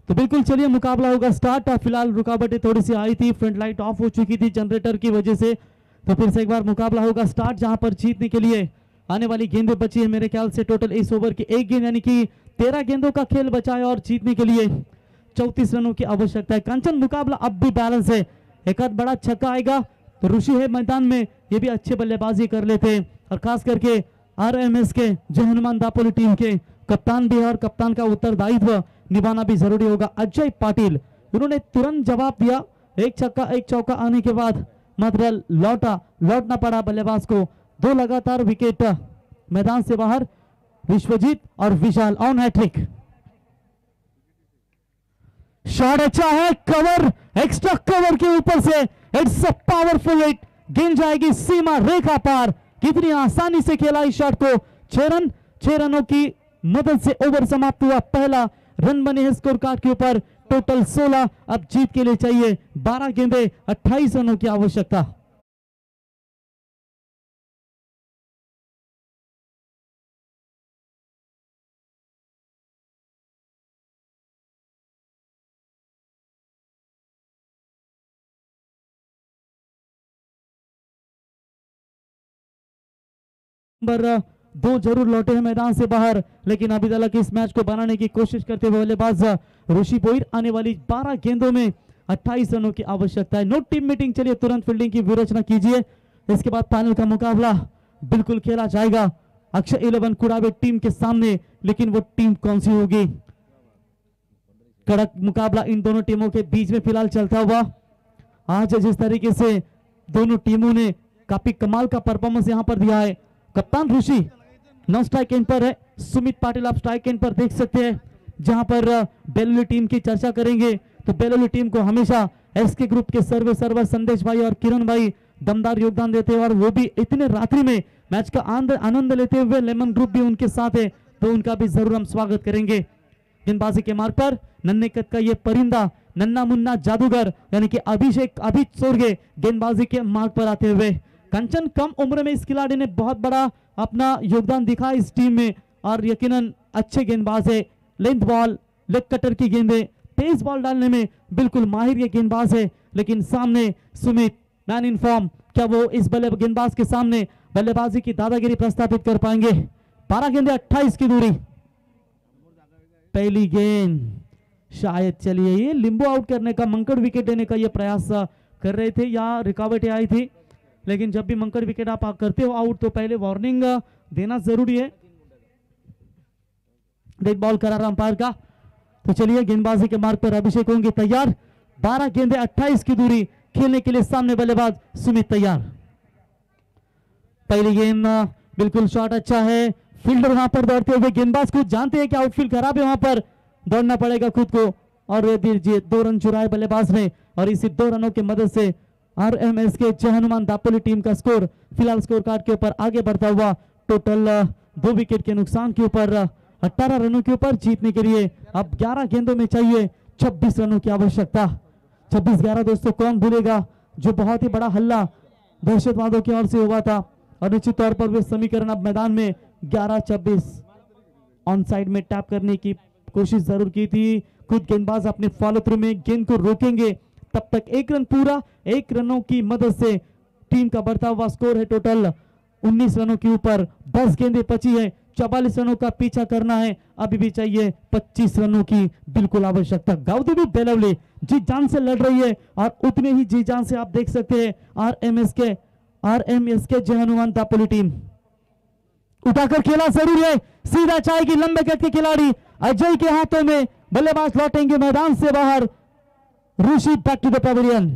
तो बिल्कुल चलिए मुकाबला होगा स्टार्ट. फिलहाल रुकावटें थोड़ी सी आई थी, फ्रंट लाइट ऑफ हो चुकी थी जनरेटर की वजह से. तो फिर से एक बार मुकाबला होगा स्टार्ट, जहां पर जीतने के लिए आने वाली गेंदें बची है. मेरे ख्याल से टोटल इस ओवर की एक गेंद यानी कि 13 गेंदों का खेल बचा है और जीतने के लिए 34 रनों की आवश्यकता है. कंचन मुकाबला अब भी बैलेंस है. एक आध बड़ा छक्का आएगा तो ऋषि है मैदान में, ये भी अच्छे बल्लेबाजी कर लेते हैं. और खास करके RMS के जय हनुमान दापोली टीम के कप्तान भी है और कप्तान का उत्तरदायित्व निभाना भी जरूरी होगा. अजय पाटिल, उन्होंने तुरंत जवाब दिया. एक छक्का एक चौका आने के बाद मात्र लौटना पड़ा बल्लेबाज को. 2 लगातार विकेट मैदान से बाहर. विश्वजीत और विशाल ऑन हैट्रिक. शॉट अच्छा है, कवर, एक्स्ट्रा कवर के ऊपर से. It's a powerful hit. गेंद जाएगी सीमा रेखा पार. कितनी आसानी से खेला इस शॉट को. 6 रनों की मदद से ओवर समाप्त हुआ. पहला रन बने हैं स्कोर कार्ड के ऊपर. टोटल 16. अब जीत के लिए चाहिए 12 गेंदें, 28 रनों की आवश्यकता. नंबर 2 जरूर लौटे हैं मैदान से बाहर, लेकिन अभी तक इस मैच को बनाने की कोशिश करते हुए बल्लेबाज ऋषि पोइर. आने वाली 12 गेंदों में 28 रनों की आवश्यकता है. No team meeting. चलिए तुरंत फील्डिंग की विरचना कीजिए. इसके बाद फाइनल का मुकाबला बिल्कुल खेला जाएगा अक्षय 11 कुड़ावे टीम के सामने. लेकिन वो टीम कौन सी होगी? कड़क मुकाबला इन दोनों टीमों के बीच में फिलहाल चलता हुआ. आज जिस तरीके से दोनों टीमों ने काफी कमाल का परफॉर्मेंस यहां पर दिया है. कप्तान ऋषि नॉन स्ट्राइक एंड पर है. सुमित पाटिल आप स्ट्राइक एंड पर देख सकते हैं, जहां पर बेलोली टीम की चर्चा करेंगे तो बेलोली टीम को हमेशा एसके ग्रुप के सर्वर संदेश भाई और किरण भाई दमदार योगदान देते हैं, और वो भी इतने रात्रि में मैच का आनंद लेते हुए लेमन ग्रुप भी उनके साथ है, तो उनका भी जरूर हम स्वागत करेंगे। गेंदबाजी के मार्ग पर नन्हे कद का ये परिंदा, नन्ना मुन्ना जादूगर यानी कि अभिषेक सोरगे गेंदबाजी के मार्ग पर आते हुए। कंचन कम उम्र में इस खिलाड़ी ने बहुत बड़ा अपना योगदान दिखा इस टीम में, और यकीनन अच्छे गेंदबाज है। लेंथ बॉल, लेग कटर की गेंदें, तेज बॉल डालने में बिल्कुल माहिर ये गेंदबाज है। लेकिन सामने सुमित मैन इन फॉर्म, क्या वो इस गेंदबाज के सामने बल्लेबाजी की दादागिरी प्रस्थापित कर पाएंगे? 12 गेंदे 28 की दूरी। पहली गेंद शायद, चलिए ये लिंबो आउट करने का, मंकड़ विकेट देने का ये प्रयास कर रहे थे या रुकावटें आई थी, लेकिन जब भी मंकड़ विकेट आप करते हो आउट तो पहले वार्निंग देना जरूरी है। डेड बॉल करार अंपायर का। तो चलिए गेंदबाजी के मार्ग पर अभिषेक होंगे तैयार। 12 गेंदे 28 की दूरी खेलने के लिए सामने बल्लेबाज सुमित तैयार। पहली गेंद बिल्कुल शॉट अच्छा है, फील्डर वहां पर दौड़ते हुए, गेंदबाज खुद जानते हैं कि आउटफील्ड खराब है, वहां पर दौड़ना पड़ेगा खुद को, और ये दीजिए 2 रन चुराए बल्लेबाज ने, और इसी 2 रनों की मदद से आरएमएस के जय हनुमान दापोली टीम का स्कोर फिलहाल स्कोर कार्ड के ऊपर आगे बढ़ता हुआ टोटल 2 विकेट के नुकसान के ऊपर 18 रनों के ऊपर जीतने के लिए अब 11 गेंदों में चाहिए 26 रनों की आवश्यकता। 26-11 दोस्तों कौन भूलेगा, जो बहुत ही बड़ा हल्ला दहशतवादों की ओर से हुआ था, और निश्चित तौर पर वे समीकरण अब मैदान में 11-26 ऑन साइड में टैप करने की कोशिश जरूर की थी। खुद गेंदबाज अपने फॉलो थ्रू में गेंद को रोकेंगे, तब तक 1 रन पूरा, 1 रनों की मदद से टीम का बढ़ता हुआ स्कोर है टोटल 19 रनों के ऊपर। 10 गेंदें बची है, 44 रनों का पीछा करना है, अभी भी चाहिए 25 रनों की बिल्कुल आवश्यकता। गाउदेवी बेलवली जी जान से लड़ रही है, और उतने ही जी जान से आप देख सकते हैं आरएमएस के जय हनुमान दापोली टीम। उठाकर खेला जरूर है, सीधा चाहेगी लंबे कद के खिलाड़ी अजय के हाथों में, बल्लेबाज लौटेंगे मैदान से बाहर। Rishi back to the pavilion.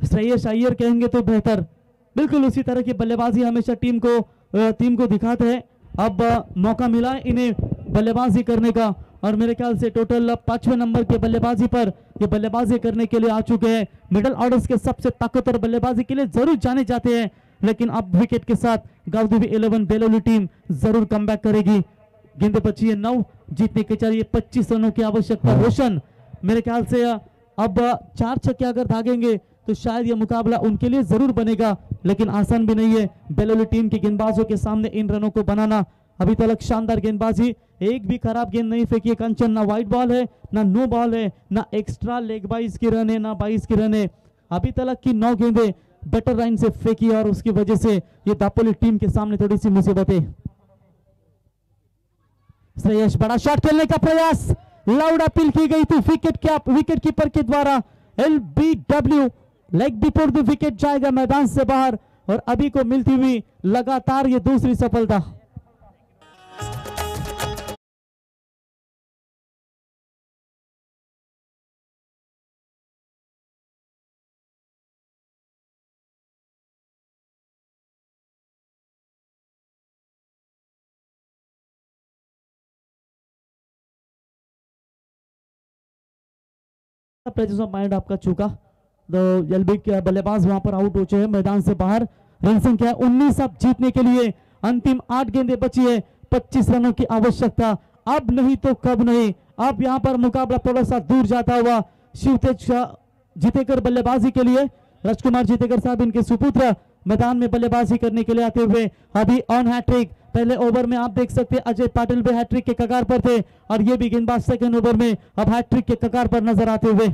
Shreyas Iyer कहेंगे तो बेहतर, बिल्कुल उसी तरह की बल्लेबाजी हमेशा टीम को दिखाते हैं। अब मौका मिला इन्हें बल्लेबाजी करने का, और मेरे ख्याल से टोटल 5वें नंबर के बल्लेबाजी पर ये बल्लेबाजी करने के लिए आ चुके हैं। मिडल ऑर्डर्स के सबसे ताकतवर बल्लेबाजी के लिए जरूर जाने जाते हैं, लेकिन अब विकेट के साथ गाउदेवी 11 बेलोली टीम जरूर कमबैक करेगी। गेंदे बची है 9, जीतने के चाहिए 25 रनों की आवश्यकता। रोशन मेरे ख्याल से अब 4 छक्के अगर भागेंगे तो शायद ये मुकाबला उनके लिए जरूर बनेगा, लेकिन आसान भी नहीं है बेलोली टीम के गेंदबाजों के सामने इन रनों को बनाना। अभी तक शानदार गेंदबाजी, एक भी खराब गेंद नहीं फेंकी कंचन, ना वाइड बॉल है, ना नो बॉल है, ना एक्स्ट्रा लेग 22 की रन है, ना 22 की रन है। अभी तक की 9 गेंदें बेटर लाइन से फेंकी, और उसकी वजह से ये दापोली टीम के सामने थोड़ी सी मुसीबतें। श्रेयस बड़ा शॉट खेलने का प्रयास, लाउड अपील की गई थी विकेट कीपर के द्वारा। LBW leg before the wicket जाएगा मैदान से बाहर, और अभी को मिलती हुई लगातार ये दूसरी सफलता। प्रेजेंस ऑफ माइंड आपका चूका, तो एलबी के बल्लेबाज वहां पर आउट हो चुके हैं मैदान से बाहर। रन संख्या 19 अब जीतने के लिए अंतिम 8 गेंदें बची है, 25 रनों की आवश्यकता। अब नहीं तो कब नहीं, अब यहां पर मुकाबला थोड़ा सा दूर जाता हुआ। शिवतेज जीतेकर बल्लेबाजी के लिए, राजकुमार जीतेकर साहब इनके सुपुत्र मैदान में बल्लेबाजी करने के लिए आते हुए अभी ऑन हैट्रिक। पहले ओवर में आप देख सकते हैं अजय पाटिल भी हैट्रिक के कगार पर थे, और ये भी गेंदबाज सेकंड ओवर में अब हैट्रिक के कगार पर नजर आते हुए।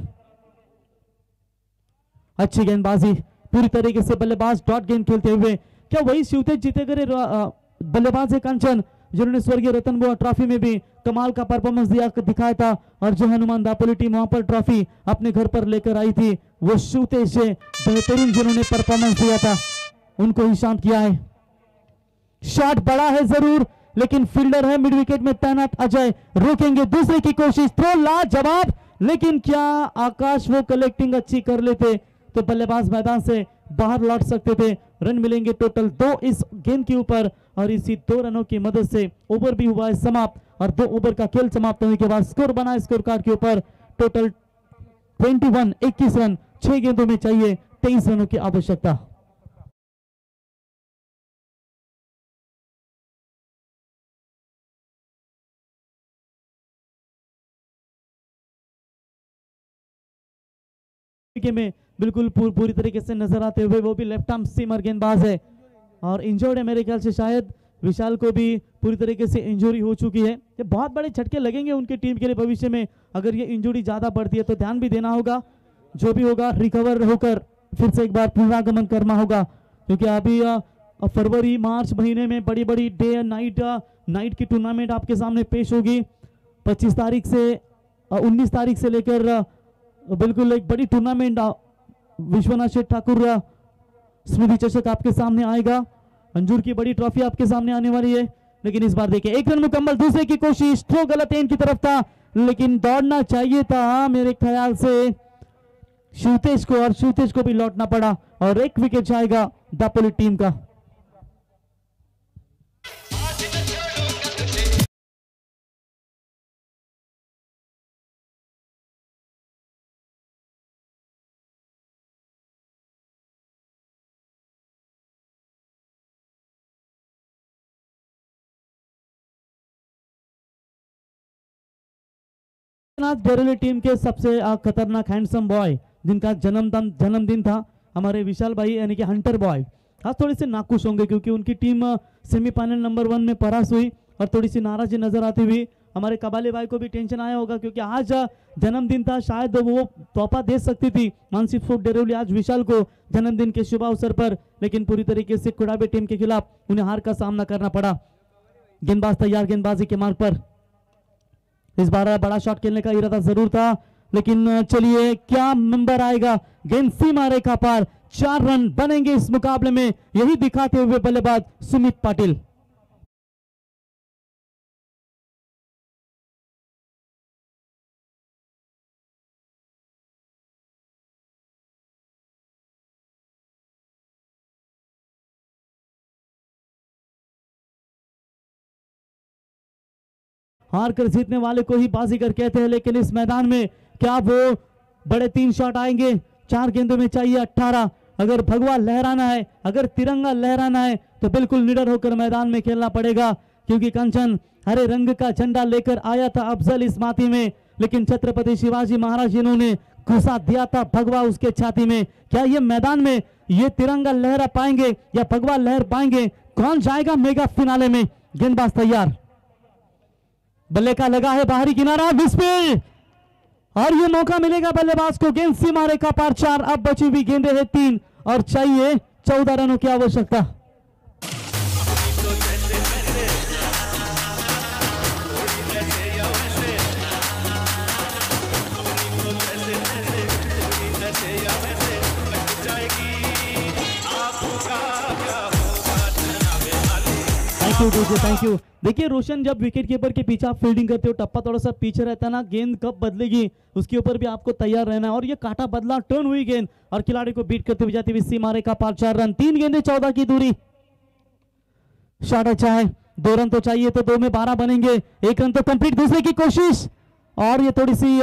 अच्छी गेंदबाजी, पूरी तरीके से बल्लेबाज डॉट गेंद खेलते हुए। क्या वही शिवतेज जीतेकर बल्लेबाज है कंचन, जिन्होंने स्वर्गीय रतन बुआ ट्रॉफी में भी कमाल का परफॉर्मेंस दिखाया था और जो हनुमान दापोली टीम वहां पर ट्रॉफी अपने घर पर लेकर आई थी, वो शूतेश बेहतरीन जिन्होंने परफॉर्मेंस दिया था उनको ही शांत किया है। शॉट बड़ा है जरूर, लेकिन फील्डर है मिड विकेट में तैनात अजय, रोकेंगे दूसरे की कोशिश, थ्रो लाजवाब, लेकिन क्या आकाश वो कलेक्टिंग अच्छी कर लेते तो बल्लेबाज मैदान से बाहर लौट सकते थे। रन मिलेंगे टोटल 2 इस गेंद के ऊपर और इसी 2 रनों की मदद से ओवर भी हुआ है समाप्त और 2 ओवर का खेल समाप्त होने के बाद स्कोर बना स्कोर कार्ड के ऊपर टोटल 21 रन, 6 गेंदों में चाहिए 23 रनों की आवश्यकता। में बिल्कुल पूरी तरीके से नजर आते हुए वो भी लेफ्ट आर्म सीमर गेंदबाज है और इंजर्ड है मेरे ख्याल से, शायद विशाल को भी पूरी तरीके से इंजरी हो चुकी है। ये बहुत बड़े झटके लगेंगे उनकी टीम के लिए भविष्य में, अगर ये इंजरी ज्यादा बढ़ती है तो ध्यान भी देना होगा। जो भी होगा रिकवर होकर फिर से एक बार पुनरागमन करना होगा, क्योंकि अभी फरवरी मार्च महीने में बड़ी बड़ी डे नाइट की टूर्नामेंट आपके सामने पेश होगी। 25 तारीख से 19 तारीख से लेकर बिल्कुल एक बड़ी टूर्नामेंट विश्वनाथ शेठ ठाकुर स्मृति चषक आपके सामने आएगा। अंजूर की बड़ी ट्रॉफी आपके सामने आने वाली है, लेकिन इस बार देखिए 1 रन मुकम्मल, दूसरे की कोशिश, थ्रो गलत एंड की तरफ था, लेकिन दौड़ना चाहिए था मेरे ख्याल से शूतेश को और शूतेश को भी लौटना पड़ा और 1 विकेट जाएगा दापोली टीम का। बरेली टीम के सबसे खतरनाक हैंडसम बॉय जिनका जन्मदिन था हमारे विशाल भाई यानी कि हंटर बॉय, आज थोड़े से नाखुश होंगे क्योंकि उनकी टीम सेमीफाइनल नंबर 1 में परास्त हुई और थोड़ी सी नाराजी नजर आती हुई। हमारे कबाली भाई को भी टेंशन आया होगा क्योंकि आज जन्मदिन था, शायद वो तोहफा दे सकती थी मानसी फूड डेरोली आज विशाल को जन्मदिन के शुभ अवसर पर, लेकिन पूरी तरीके से कुड़ाबे टीम के खिलाफ उन्हें हार का सामना करना पड़ा। गेंदबाज तैयार, गेंदबाजी के मार्ग पर, इस बार बड़ा शॉट खेलने का इरादा जरूर था, लेकिन चलिए क्या नंबर आएगा, गेंद सीमा रेखा पार, 4 रन बनेंगे इस मुकाबले में, यही दिखाते हुए बल्लेबाज सुमित पाटिल। हार कर जीतने वाले को ही बाजीगर कहते हैं, लेकिन इस मैदान में क्या वो बड़े 3 शॉट आएंगे? 4 गेंदों में चाहिए 18। अगर भगवा लहराना है, अगर तिरंगा लहराना है तो बिल्कुल निडर होकर मैदान में खेलना पड़ेगा, क्योंकि कंचन हरे रंग का झंडा लेकर आया था अफजल इस माटी में, लेकिन छत्रपति शिवाजी महाराज जिन्होंने घुसा दिया था भगवा उसके छाती में। क्या ये मैदान में ये तिरंगा लहरा पाएंगे या भगवा लहर पाएंगे? कौन जाएगा मेगा फिनाले में? गेंदबाज तैयार, बल्ले का लगा है बाहरी किनारा, विस्फीड और ये मौका मिलेगा बल्लेबाज को, गेंद सीमा रेखा पार 4। अब बची हुई गेंदें हैं 3 और चाहिए 14 रनों की आवश्यकता। Thank you. देखिए रोशन, जब विकेट कीपर के पीछे आप फील्डिंग करते हो, टप्पा थोड़ा सा पीछे रहता है ना, गेंद कब बदलेगी उसके ऊपर भी आपको तैयार रहना है। और ये काटा बदला, टर्न हुई गेंद और खिलाड़ी को बीट करते हुए जाती हुई सीमा रेखा पार 4 रन, 3 गेंदें 14 की दूरी। शॉट अच्छा है, 2 रन तो चाहिए तो 2 में 12 बनेंगे, 1 रन तो कंप्लीट, दूसरे की कोशिश और ये थोड़ी सी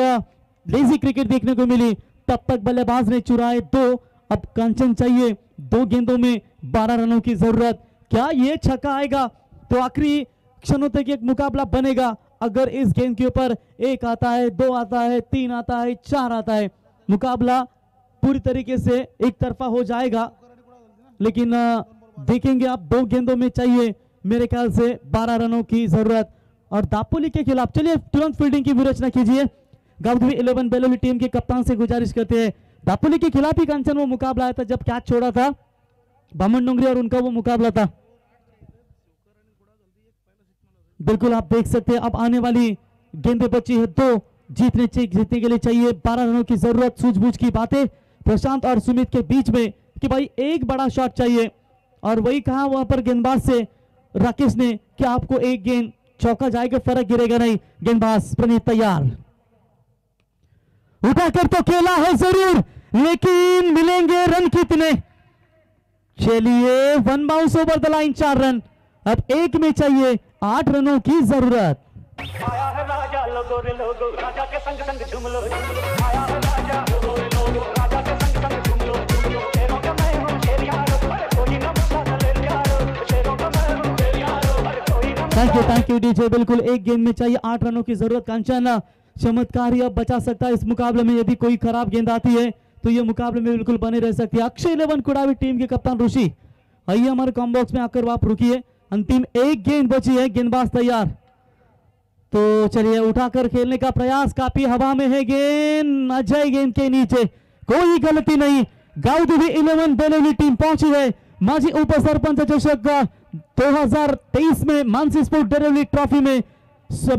लेजी क्रिकेट देखने को मिली, तब तक बल्लेबाज ने चुराए 2। अब कंचन चाहिए 2 गेंदों में 12 रनों की जरूरत। क्या ये छक्का आएगा तो आखिरी क्षणों तक एक मुकाबला बनेगा। अगर इस गेंद के ऊपर 1 आता है, 2 आता है, 3 आता है, 4 आता है, मुकाबला पूरी तरीके से एक तरफा हो जाएगा। लेकिन देखेंगे आप 2 गेंदों में चाहिए मेरे ख्याल से 12 रनों की जरूरत और दापोली के खिलाफ। चलिए तुरंत फील्डिंग की विरचना कीजिए। गावधवी 11 बेलोली टीम के कप्तान से गुजारिश करते हैं, दापोली के खिलाफ ही कंचन वो मुकाबला आया था जब कैच छोड़ा था बामन डोंगरी और उनका वो मुकाबला था। बिल्कुल आप देख सकते हैं अब आने वाली गेंदें बची है दो, जीतने के लिए चाहिए 12 रनों की जरूरत। सूझबूझ की बातें प्रशांत और सुमित के बीच में कि भाई एक बड़ा शॉट चाहिए, और वही कहा वहां पर गेंदबाज से राकेश ने कि आपको एक गेंद चौका जाएगा, फर्क गिरेगा नहीं। गेंदबाज प्रणीत तैयार, उठाकर तो खेला है जरूर, लेकिन मिलेंगे रन कितने? चलिए one bounce over the line, 4 run. अब एक में चाहिए 8 रनों की जरूरत। आया है राजा लोगो रे लोगो, राजा के संग संग झूम लो, आया है राजा लोगो रे लोगो, राजा के संग संग झूम लो, शेरों का मैं हूं शेर यारो, अरे कोई ना मुझसे चले यारो, शेरों का मैं हूं शेर यारो, अरे कोई ना। Thank you DJ. बिल्कुल एक गेंद में चाहिए 8 रनों की जरूरत। कांचन चमत्कार ही अब बचा सकता है इस मुकाबले में, यदि कोई खराब गेंद आती है तो ये मुकाबले में बिल्कुल बने रह सकती है। अक्षय 11 कुड़ावी टीम के कप्तान ऋषि, आइए हमारे कॉम्बॉक्स में आकर आप रुकिए। अंतिम एक गेंद बची है, गेंदबाज तैयार, तो चलिए उठाकर खेलने का प्रयास, काफी हवा में है गेंद, अजय गेंद के नीचे, कोई गलती नहीं। गाउदेवी 11 बेलोली टीम पहुंची है माजी उप सरपंच चषक 2023 में मानसी स्पोर्ट डेरेवली ट्रॉफी में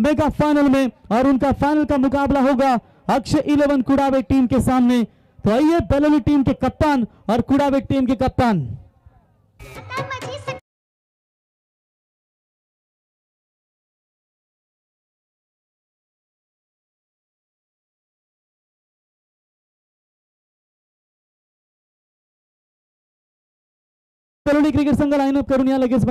मेगा फाइनल में, और उनका फाइनल का मुकाबला होगा अक्षय 11 कुड़ावे टीम के सामने। तो आइए बेलोली टीम के कप्तान और कुड़ावे टीम के कप्तान। बेलोली क्रिकेट संघ लाईन अप करून या लगेच